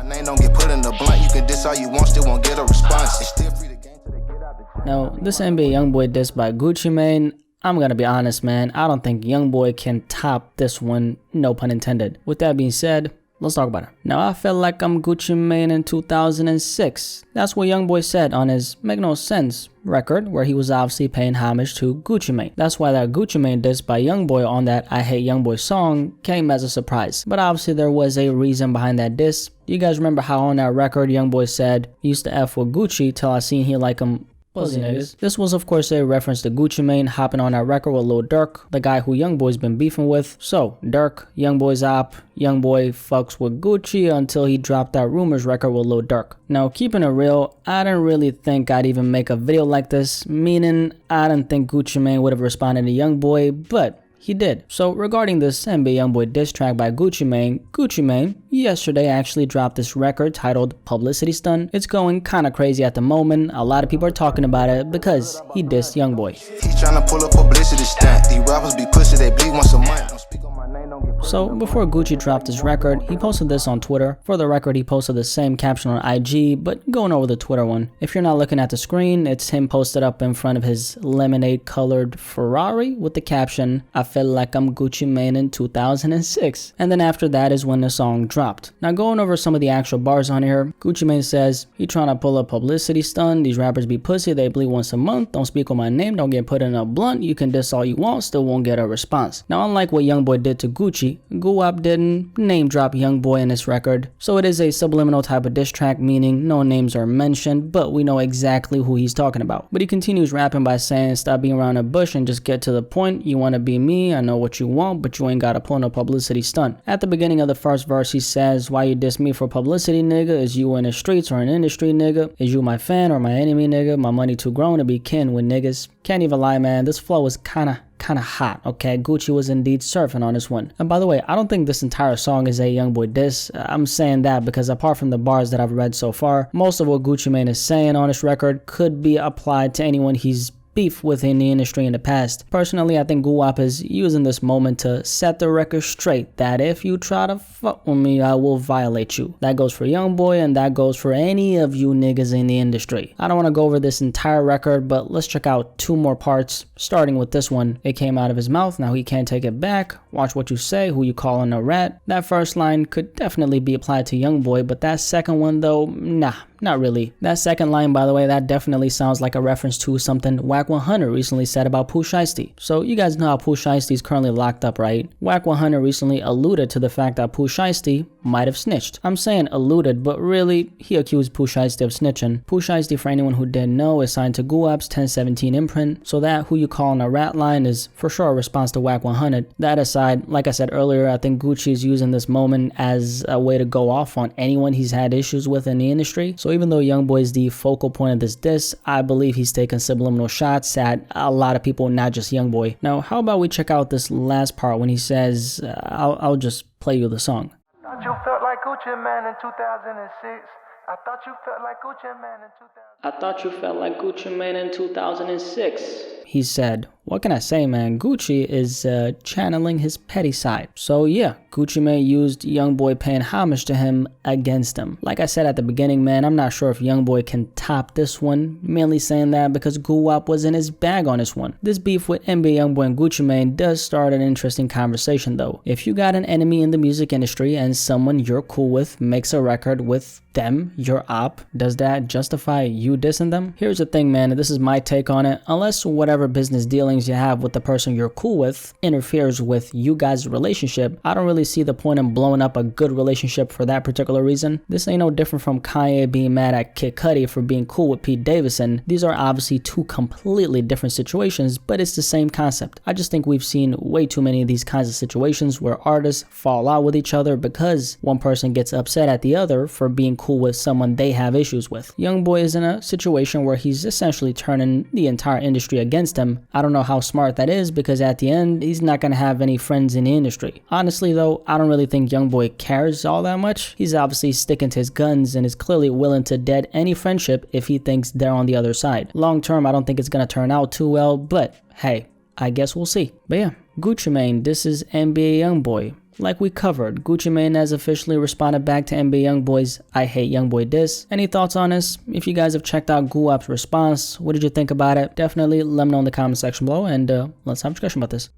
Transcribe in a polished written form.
name don't get put in the blunt. You can diss all you want, still won't get a response. It's still free to gain till they get out the. Now, this NBA YoungBoy diss by Gucci Mane, I'm gonna be honest, man, I don't think YoungBoy can top this one, no pun intended. With that being said, let's talk about it. Now, I felt like I'm Gucci Mane in 2006. That's what YoungBoy said on his Make No Sense record, where he was obviously paying homage to Gucci Mane. That's why that Gucci Mane diss by YoungBoy on that I Hate YoungBoy song came as a surprise. But obviously there was a reason behind that diss. You guys remember how on that record YoungBoy said, he used to F with Gucci till I seen he like him pussy niggas. This was of course a reference to Gucci Mane hopping on that record with Lil Durk, the guy who YoungBoy's been beefing with. So Durk, YoungBoy's op, YoungBoy fucks with Gucci until he dropped that Rumors record with Lil Durk. Now, keeping it real, I didn't really think I'd even make a video like this, meaning I didn't think Gucci Mane would have responded to YoungBoy, but he did. So regarding this NBA YoungBoy diss track by Gucci Mane yesterday actually dropped this record titled Publicity Stunt. It's going kinda crazy at the moment. A lot of people are talking about it because he dissed YoungBoy. He's trying to pull a publicity stunt. These rappers be pussy, they bleed once a month. Don't speak on my name, don't get. So before Gucci dropped his record, he posted this on Twitter. For the record, he posted the same caption on IG, but going over the Twitter one. If you're not looking at the screen, it's him posted up in front of his lemonade colored Ferrari with the caption, I felt like I'm Gucci Mane in 2006. And then after that is when the song dropped. Now going over some of the actual bars on here, Gucci Mane says, he trying to pull a publicity stunt, these rappers be pussy, they bleed once a month, don't speak on my name, don't get put in a blunt, you can diss all you want, still won't get a response. Now unlike what YoungBoy did to Gucci, Guwap didn't name drop YoungBoy in this record, so it is a subliminal type of diss track, meaning no names are mentioned, but we know exactly who he's talking about. But he continues rapping by saying, stop being around the bush and just get to the point, you wanna be me, I know what you want, but you ain't gotta pull no publicity stunt. At the beginning of the first verse, he says, why you diss me for publicity, nigga? Is you in the streets or an industry, nigga? Is you my fan or my enemy, nigga? My money too grown to be kin with niggas. Can't even lie, man, this flow is kinda hot, okay? Gucci was indeed surfing on this one. And by the way, I don't think this entire song is a YoungBoy diss. I'm saying that because apart from the bars that I've read so far, most of what Gucci Mane is saying on this record could be applied to anyone he's beef within the industry in the past. Personally, I think Guwap is using this moment to set the record straight that if you try to fuck with me, I will violate you. That goes for YoungBoy and that goes for any of you niggas in the industry. I don't want to go over this entire record, but let's check out two more parts, starting with this one. It came out of his mouth, now he can't take it back. Watch what you say, who you calling a rat. That first line could definitely be applied to YoungBoy, but that second one though, nah. Not really. That second line, by the way, that definitely sounds like a reference to something Wack 100 recently said about Pooh Shiesty. So you guys know how Pooh Shiesty is currently locked up, right? Wack 100 recently alluded to the fact that Pooh Shiesty might have snitched. I'm saying alluded, but really, he accused Pooh Shiesty of snitching. Pooh Shiesty, for anyone who didn't know, is signed to Guwap's 1017 imprint, so that who you calling a rat line is for sure a response to Wack 100. That aside, like I said earlier, I think Gucci is using this moment as a way to go off on anyone he's had issues with in the industry. So even though YoungBoy is the focal point of this diss, I believe he's taking subliminal shots at a lot of people, not just YoungBoy. Now, how about we check out this last part when he says, I'll just play you the song. Thought you felt like Gucci Man in 2006. I thought you felt like Gucci Man in 2000. I thought you felt like Gucci Mane in 2006. He said, what can I say, man? Gucci is channeling his petty side. So yeah, Gucci Mane used YoungBoy paying homage to him against him. Like I said at the beginning, man, I'm not sure if YoungBoy can top this one. Mainly saying that because Guwap was in his bag on this one. This beef with NBA YoungBoy and Gucci Mane does start an interesting conversation though. If you got an enemy in the music industry and someone you're cool with makes a record with them, your op, does that justify you dissing them? Here's the thing, man, and this is my take on it. Unless whatever business dealings you have with the person you're cool with interferes with you guys' relationship, I don't really see the point in blowing up a good relationship for that particular reason. This ain't no different from Kanye being mad at Kid Cudi for being cool with Pete Davidson. These are obviously two completely different situations, but it's the same concept. I just think we've seen way too many of these kinds of situations where artists fall out with each other because one person gets upset at the other for being cool with someone they have issues with. YoungBoy is in a situation where he's essentially turning the entire industry against him. I don't know how smart that is because at the end, he's not going to have any friends in the industry. Honestly though, I don't really think YoungBoy cares all that much. He's obviously sticking to his guns and is clearly willing to dead any friendship if he thinks they're on the other side. Long term, I don't think it's going to turn out too well, but hey, I guess we'll see. But yeah, Gucci Mane, this is NBA YoungBoy. Like we covered, Gucci Mane has officially responded back to NBA YoungBoy's I Hate YoungBoy diss. Any thoughts on this? If you guys have checked out Guap's response, what did you think about it? Definitely let me know in the comment section below, and let's have a discussion about this.